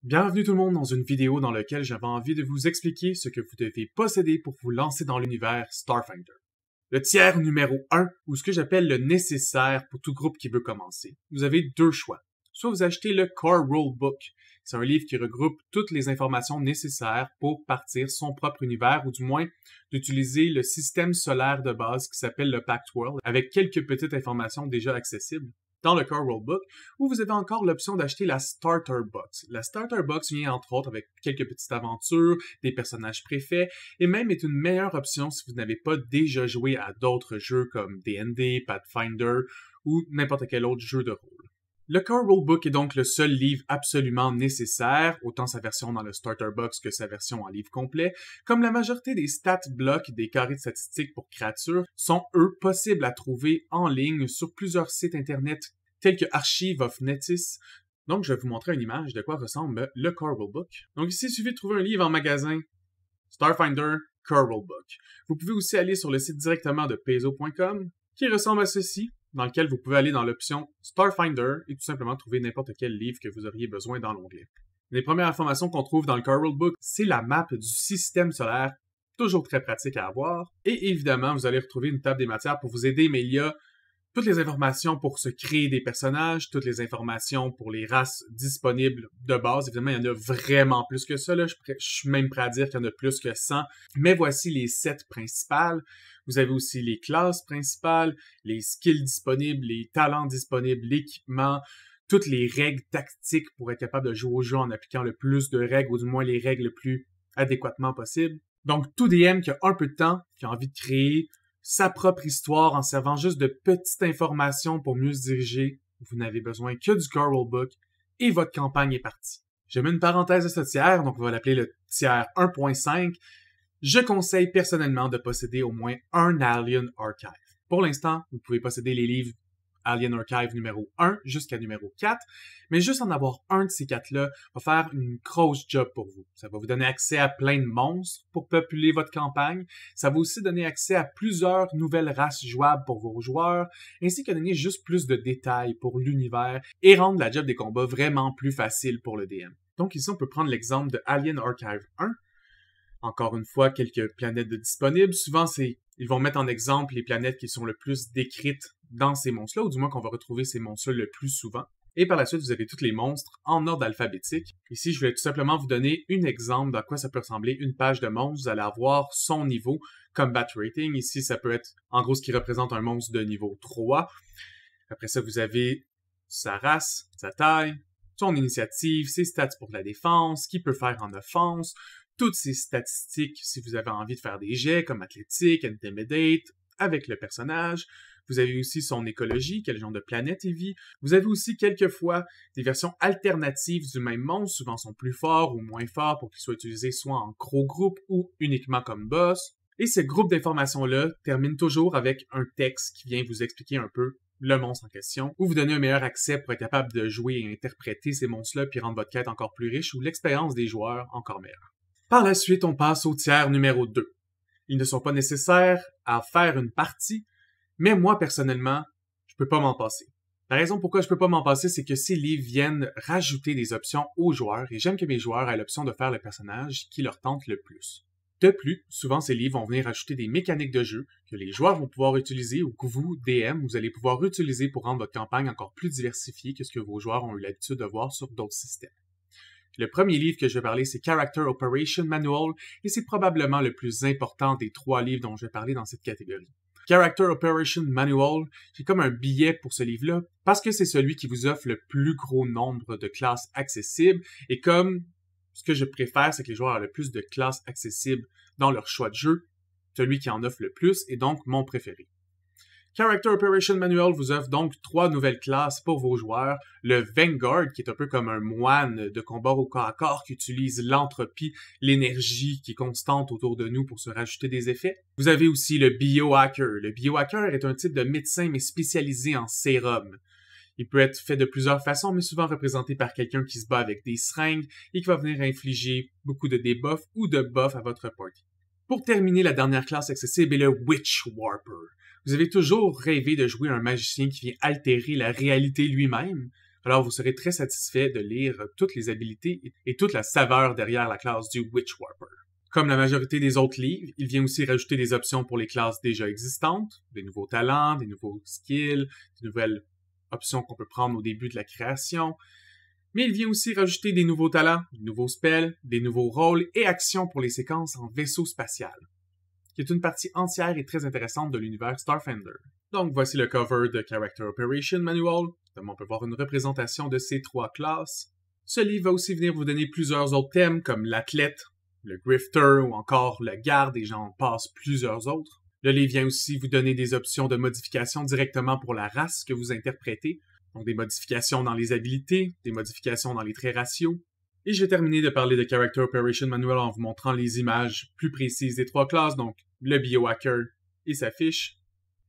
Bienvenue tout le monde dans une vidéo dans laquelle j'avais envie de vous expliquer ce que vous devez posséder pour vous lancer dans l'univers Starfinder. Le tiers numéro 1, ou ce que j'appelle le nécessaire pour tout groupe qui veut commencer. Vous avez deux choix. Soit vous achetez le Core Rulebook. C'est un livre qui regroupe toutes les informations nécessaires pour partir son propre univers, ou du moins d'utiliser le système solaire de base qui s'appelle le Pact World, avec quelques petites informations déjà accessibles dans le Core Rulebook, où vous avez encore l'option d'acheter la Starter Box. La Starter Box vient entre autres avec quelques petites aventures, des personnages préfaits, et même est une meilleure option si vous n'avez pas déjà joué à d'autres jeux comme D&D, Pathfinder ou n'importe quel autre jeu de rôle. Le Core Rulebook est donc le seul livre absolument nécessaire, autant sa version dans le Starter Box que sa version en livre complet, comme la majorité des stat blocks des carrés de statistiques pour créatures sont, eux, possibles à trouver en ligne sur plusieurs sites internet tels que Archive of Netis. Donc, je vais vous montrer une image de quoi ressemble le Core Rulebook. Donc ici, il suffit de trouver un livre en magasin, Starfinder Core Rulebook. Vous pouvez aussi aller sur le site directement de Paizo.com, qui ressemble à ceci, dans lequel vous pouvez aller dans l'option Starfinder et tout simplement trouver n'importe quel livre que vous auriez besoin dans l'onglet. Les premières informations qu'on trouve dans le Core Rulebook, c'est la map du système solaire, toujours très pratique à avoir. Et évidemment, vous allez retrouver une table des matières pour vous aider, mais il y a toutes les informations pour se créer des personnages, toutes les informations pour les races disponibles de base. Évidemment, il y en a vraiment plus que ça. Je suis même prêt à dire qu'il y en a plus que 100. Mais voici les 7 principales. Vous avez aussi les classes principales, les skills disponibles, les talents disponibles, l'équipement, toutes les règles tactiques pour être capable de jouer au jeu en appliquant le plus de règles, ou du moins les règles le plus adéquatement possible. Donc, tout DM qui a un peu de temps, qui a envie de créer sa propre histoire en servant juste de petites informations pour mieux se diriger, vous n'avez besoin que du Core Rulebook et votre campagne est partie. J'ai mis une parenthèse à ce tiers, donc on va l'appeler le tiers 1.5. Je conseille personnellement de posséder au moins un Alien Archive. Pour l'instant, vous pouvez posséder les livres Alien Archive numéro 1 jusqu'à numéro 4, mais juste en avoir un de ces 4-là va faire une grosse job pour vous. Ça va vous donner accès à plein de monstres pour populer votre campagne. Ça va aussi donner accès à plusieurs nouvelles races jouables pour vos joueurs, ainsi que donner juste plus de détails pour l'univers et rendre la job des combats vraiment plus facile pour le DM. Donc ici, on peut prendre l'exemple de Alien Archive 1. Encore une fois, quelques planètes de disponibles. Souvent, ils vont mettre en exemple les planètes qui sont le plus décrites dans ces monstres-là, ou du moins qu'on va retrouver ces monstres-là le plus souvent. Et par la suite, vous avez tous les monstres en ordre alphabétique. Ici, je vais tout simplement vous donner un exemple de quoi ça peut ressembler une page de monstre. Vous allez avoir son niveau, combat rating. Ici, ça peut être, en gros, ce qui représente un monstre de niveau 3. Après ça, vous avez sa race, sa taille, son initiative, ses stats pour la défense, ce qu'il peut faire en offense, toutes ces statistiques si vous avez envie de faire des jets comme athlétique, intimidate, avec le personnage. Vous avez aussi son écologie, quel genre de planète il vit. Vous avez aussi quelquefois des versions alternatives du même monstre, souvent sont plus forts ou moins forts pour qu'ils soient utilisés soit en gros groupe ou uniquement comme boss. Et ce groupe d'informations-là termine toujours avec un texte qui vient vous expliquer un peu le monstre en question, ou vous donner un meilleur accès pour être capable de jouer et interpréter ces monstres-là puis rendre votre quête encore plus riche ou l'expérience des joueurs encore meilleure. Par la suite, on passe au tiers numéro 2. Ils ne sont pas nécessaires à faire une partie, mais moi, personnellement, je peux pas m'en passer. La raison pourquoi je peux pas m'en passer, c'est que ces livres viennent rajouter des options aux joueurs, et j'aime que mes joueurs aient l'option de faire le personnage qui leur tente le plus. De plus, souvent ces livres vont venir ajouter des mécaniques de jeu que les joueurs vont pouvoir utiliser ou que vous, DM, vous allez pouvoir utiliser pour rendre votre campagne encore plus diversifiée que ce que vos joueurs ont eu l'habitude de voir sur d'autres systèmes. Le premier livre que je vais parler, c'est Character Operation Manual, et c'est probablement le plus important des 3 livres dont je vais parler dans cette catégorie. Character Operation Manual, j'ai comme un billet pour ce livre-là, parce que c'est celui qui vous offre le plus gros nombre de classes accessibles, et comme ce que je préfère, c'est que les joueurs aient le plus de classes accessibles dans leur choix de jeu, celui qui en offre le plus est donc mon préféré. Character Operation Manual vous offre donc 3 nouvelles classes pour vos joueurs. Le Vanguard, qui est un peu comme un moine de combat au corps à corps, qui utilise l'entropie, l'énergie qui est constante autour de nous pour se rajouter des effets. Vous avez aussi le Biohacker. Le Biohacker est un type de médecin, mais spécialisé en sérum. Il peut être fait de plusieurs façons, mais souvent représenté par quelqu'un qui se bat avec des seringues et qui va venir infliger beaucoup de debuffs ou de buffs à votre party. Pour terminer, la dernière classe accessible est le Witch Warper. Vous avez toujours rêvé de jouer un magicien qui vient altérer la réalité lui-même. Alors vous serez très satisfait de lire toutes les habilités et toute la saveur derrière la classe du Witchwarper. Comme la majorité des autres livres, il vient aussi rajouter des options pour les classes déjà existantes, des nouveaux talents, des nouveaux skills, des nouvelles options qu'on peut prendre au début de la création. Mais il vient aussi rajouter des nouveaux talents, des nouveaux spells, des nouveaux rôles et actions pour les séquences en vaisseau spatial, qui est une partie entière et très intéressante de l'univers Starfinder. Donc voici le cover de Character Operation Manual. On peut voir une représentation de ces 3 classes. Ce livre va aussi venir vous donner plusieurs autres thèmes comme l'athlète, le grifter ou encore le garde et j'en passe plusieurs autres. Le livre vient aussi vous donner des options de modification directement pour la race que vous interprétez. Donc des modifications dans les habilités, des modifications dans les traits raciaux. Et je vais terminer de parler de Character Operation Manual en vous montrant les images plus précises des 3 classes, donc le biohacker et sa fiche.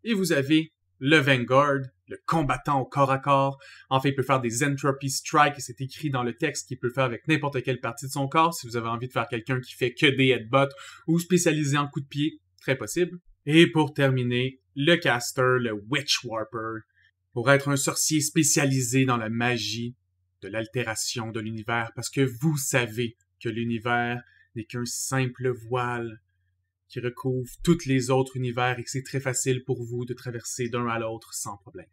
Et vous avez le Vanguard, le combattant au corps à corps. En fait, il peut faire des Entropy Strikes, et c'est écrit dans le texte qu'il peut faire avec n'importe quelle partie de son corps. Si vous avez envie de faire quelqu'un qui fait que des headbutts ou spécialisé en coups de pied, très possible. Et pour terminer, le Caster, le Witchwarper, pour être un sorcier spécialisé dans la magie de l'altération de l'univers, parce que vous savez que l'univers n'est qu'un simple voile qui recouvre tous les autres univers et que c'est très facile pour vous de traverser d'un à l'autre sans problème.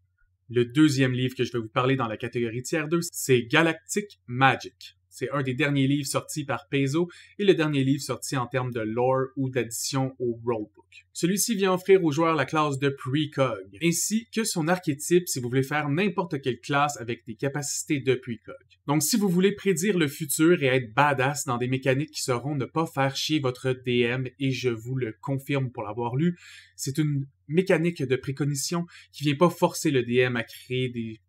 Le deuxième livre que je vais vous parler dans la catégorie tiers 2, c'est Galactic Magic. C'est un des derniers livres sortis par Paizo et le dernier livre sorti en termes de lore ou d'addition au rollbook. Celui-ci vient offrir aux joueurs la classe de Precog, ainsi que son archétype si vous voulez faire n'importe quelle classe avec des capacités de Precog. Donc si vous voulez prédire le futur et être badass dans des mécaniques qui seront ne pas faire chier votre DM, et je vous le confirme pour l'avoir lu, c'est une mécanique de précognition qui vient pas forcer le DM à créer des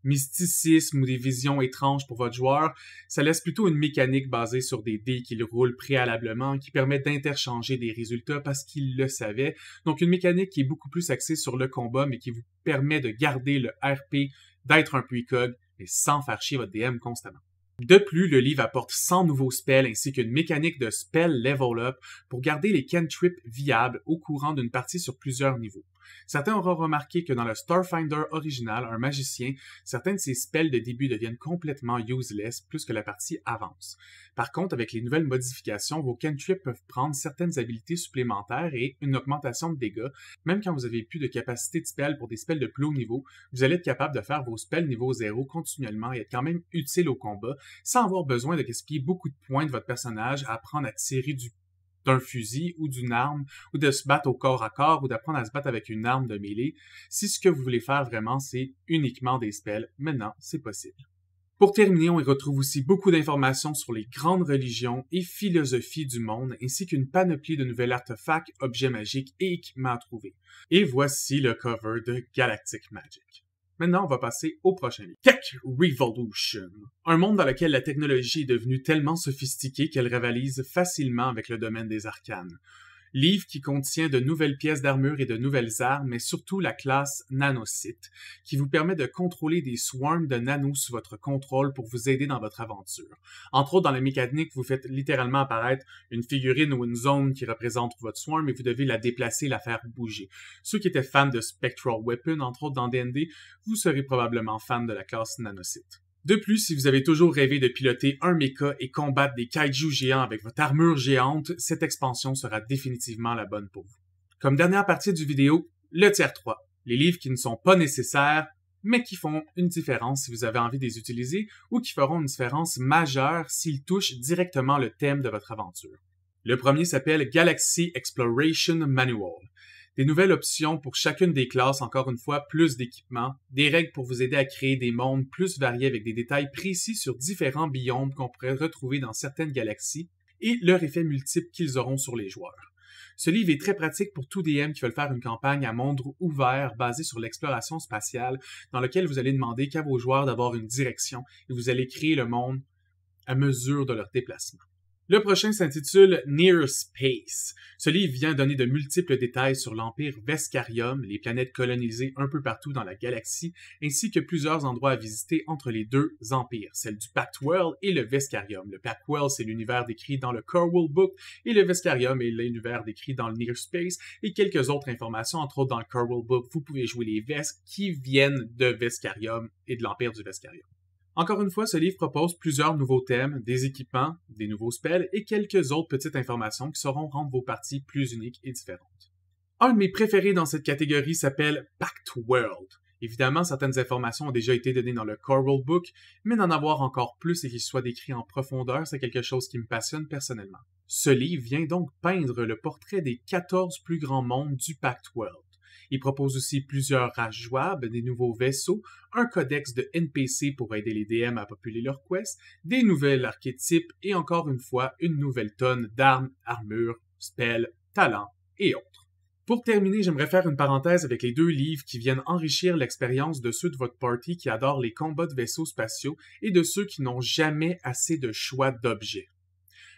mysticisme ou des visions étranges pour votre joueur, ça laisse plutôt une mécanique basée sur des dés qu'il roule préalablement qui permet d'interchanger des résultats parce qu'il le savait. Donc une mécanique qui est beaucoup plus axée sur le combat mais qui vous permet de garder le RP, d'être un precog et sans faire chier votre DM constamment. De plus, le livre apporte 100 nouveaux spells ainsi qu'une mécanique de spell level up pour garder les cantrips viables au courant d'une partie sur plusieurs niveaux. Certains auront remarqué que dans le Starfinder original, un magicien, certains de ses spells de début deviennent complètement useless plus que la partie avance. Par contre, avec les nouvelles modifications, vos cantrips peuvent prendre certaines habilités supplémentaires et une augmentation de dégâts. Même quand vous avez plus de capacité de spell pour des spells de plus haut niveau, vous allez être capable de faire vos spells niveau 0 continuellement et être quand même utile au combat, sans avoir besoin de gaspiller beaucoup de points de votre personnage à apprendre à tirer d'un fusil ou d'une arme, ou de se battre au corps à corps, ou d'apprendre à se battre avec une arme de mêlée. Si ce que vous voulez faire vraiment, c'est uniquement des spells, maintenant, c'est possible. Pour terminer, on y retrouve aussi beaucoup d'informations sur les grandes religions et philosophies du monde, ainsi qu'une panoplie de nouveaux artefacts, objets magiques et équipements à trouver. Et voici le cover de Galactic Magic. Maintenant, on va passer au prochain livre. Tech Revolution. Un monde dans lequel la technologie est devenue tellement sophistiquée qu'elle rivalise facilement avec le domaine des arcanes. Livre qui contient de nouvelles pièces d'armure et de nouvelles armes, mais surtout la classe Nanocyte, qui vous permet de contrôler des swarms de nanos sous votre contrôle pour vous aider dans votre aventure. Entre autres, dans la mécanique, vous faites littéralement apparaître une figurine ou une zone qui représente votre swarm et vous devez la déplacer, la faire bouger. Ceux qui étaient fans de Spectral Weapon, entre autres dans D&D, vous serez probablement fans de la classe Nanocyte. De plus, si vous avez toujours rêvé de piloter un mecha et combattre des kaiju géants avec votre armure géante, cette expansion sera définitivement la bonne pour vous. Comme dernière partie du vidéo, le tiers 3. Les livres qui ne sont pas nécessaires, mais qui font une différence si vous avez envie de les utiliser ou qui feront une différence majeure s'ils touchent directement le thème de votre aventure. Le premier s'appelle Galaxy Exploration Manual. Des nouvelles options pour chacune des classes, encore une fois, plus d'équipements, des règles pour vous aider à créer des mondes plus variés avec des détails précis sur différents biomes qu'on pourrait retrouver dans certaines galaxies et leur effet multiple qu'ils auront sur les joueurs. Ce livre est très pratique pour tout DM qui veulent faire une campagne à monde ouvert basée sur l'exploration spatiale dans lequel vous allez demander qu'à vos joueurs d'avoir une direction et vous allez créer le monde à mesure de leur déplacement. Le prochain s'intitule Near Space. Ce livre vient donner de multiples détails sur l'Empire Veskarium, les planètes colonisées un peu partout dans la galaxie, ainsi que plusieurs endroits à visiter entre les deux empires, celle du Pact World et le Veskarium. Le Pact World, c'est l'univers décrit dans le Corwell Book, et le Veskarium est l'univers décrit dans le Near Space, et quelques autres informations, entre autres dans le Corwell Book. Vous pouvez jouer les Vesk qui viennent de Veskarium et de l'Empire du Veskarium. Encore une fois, ce livre propose plusieurs nouveaux thèmes, des équipements, des nouveaux spells et quelques autres petites informations qui sauront rendre vos parties plus uniques et différentes. Un de mes préférés dans cette catégorie s'appelle Pact World. Évidemment, certaines informations ont déjà été données dans le Core Rulebook, mais d'en avoir encore plus et qu'il soit décrit en profondeur, c'est quelque chose qui me passionne personnellement. Ce livre vient donc peindre le portrait des 14 plus grands mondes du Pact World. Il propose aussi plusieurs races jouables, des nouveaux vaisseaux, un codex de NPC pour aider les DM à populer leurs quests, des nouvelles archétypes et encore une fois une nouvelle tonne d'armes, armures, spells, talents et autres. Pour terminer, j'aimerais faire une parenthèse avec les deux livres qui viennent enrichir l'expérience de ceux de votre party qui adorent les combats de vaisseaux spatiaux et de ceux qui n'ont jamais assez de choix d'objets.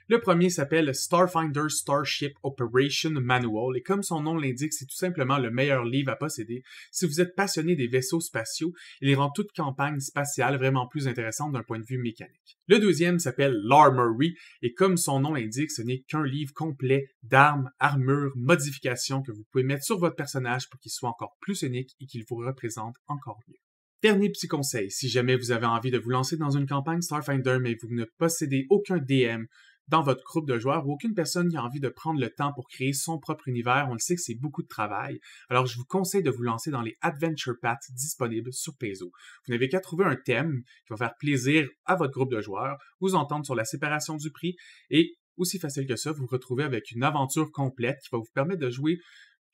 Le premier s'appelle Starfinder Starship Operation Manual et comme son nom l'indique, c'est tout simplement le meilleur livre à posséder si vous êtes passionné des vaisseaux spatiaux. Il rend toute campagne spatiale vraiment plus intéressante d'un point de vue mécanique. Le deuxième s'appelle l'Armory et comme son nom l'indique, ce n'est qu'un livre complet d'armes, armures, modifications que vous pouvez mettre sur votre personnage pour qu'il soit encore plus unique et qu'il vous représente encore mieux. Dernier petit conseil, si jamais vous avez envie de vous lancer dans une campagne Starfinder mais vous ne possédez aucun DM, dans votre groupe de joueurs ou aucune personne qui a envie de prendre le temps pour créer son propre univers, on le sait que c'est beaucoup de travail. Alors je vous conseille de vous lancer dans les Adventure Paths disponibles sur Paizo. Vous n'avez qu'à trouver un thème qui va faire plaisir à votre groupe de joueurs, vous entendre sur la séparation du prix et aussi facile que ça, vous retrouvez avec une aventure complète qui va vous permettre de jouer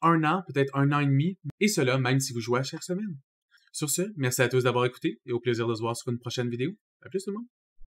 1 an, peut-être 1 an et demi, et cela même si vous jouez à chaque semaine. Sur ce, merci à tous d'avoir écouté et au plaisir de se voir sur une prochaine vidéo. À plus tout le monde!